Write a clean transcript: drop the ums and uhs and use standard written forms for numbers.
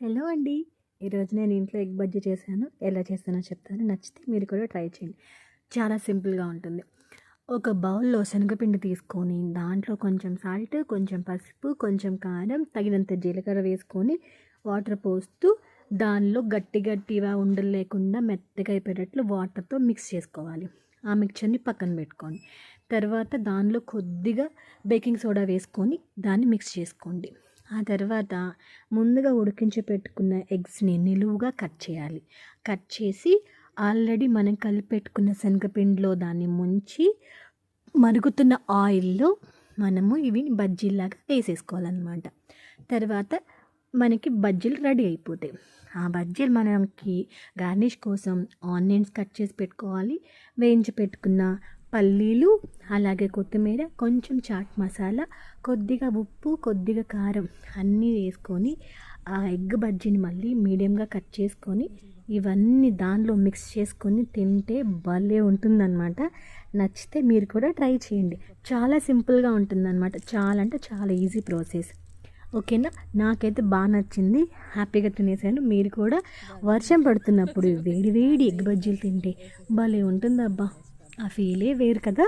Hello అండి. ఈరోజు నేను ఇంట్లో ఎగ్ బజ్జీ చేశాను. ఎలా చేస్తానో చెప్తాను. నచ్చితే మీరు కూడా ట్రై చేయండి. చాలా సింపుల్గా ఉంటుంది. ఒక బౌల్‌లో శనగపిండి తీసుకొని దాంట్లో కొంచెం సాల్ట్, కొంచెం పసుపు, కొంచెం కారం, తగినంత జీలకర్ర వేసుకొని వాటర్ పోస్తూ దానిలో గట్టి గట్టిగా ఉండలు లేకుండా మెత్తగా అయిపోయేటట్లు వాటర్‌తో మిక్స్ చేసుకోవాలి. ఆ మిక్చర్‌ని పక్కన పెట్టుకోండి. తర్వాత దానిలో కొద్దిగా బేకింగ్ సోడా వేసుకొని దాన్ని మిక్స్ చేసుకోండి. ఆ తర్వాత ముందుగా ఉడికించి పెట్టుకున్న ఎగ్స్‌ని నిలువుగా కట్ చేయాలి. కట్ చేసి ఆల్రెడీ మనం కలిపెట్టుకున్న శనగపిండిలో దాన్ని ముంచి మరుగుతున్న ఆయిల్‌లో మనము ఇవి బజ్జీలాగా వేసేసుకోవాలన్నమాట. తర్వాత మనకి బజ్జీలు రెడీ అయిపోతాయి. ఆ బజ్జీలు మనకి గార్నిష్ కోసం ఆనియన్స్ కట్ చేసి పెట్టుకోవాలి. వేయించి పెట్టుకున్న పల్లీలు, అలాగే కొత్తిమీర, కొంచెం చాట్ మసాలా, కొద్దిగా ఉప్పు, కొద్దిగా కారం అన్నీ వేసుకొని ఆ ఎగ్ బజ్జీని మళ్ళీ మీడియంగా కట్ చేసుకొని ఇవన్నీ దానిలో మిక్స్ చేసుకొని తింటే భలే ఉంటుందన్నమాట. నచ్చితే మీరు కూడా ట్రై చేయండి. చాలా సింపుల్గా ఉంటుందన్నమాట. చాలా అంటే చాలా ఈజీ ప్రాసెస్. ఓకేనా? నాకైతే బాగా నచ్చింది. హ్యాపీగా తినేసాను. మీరు కూడా వర్షం పడుతున్నప్పుడు వేడి వేడి ఎగ్ బజ్జీలు తింటే భలే ఉంటుందబ్బా! ఆ ఫీలే వేరు కదా.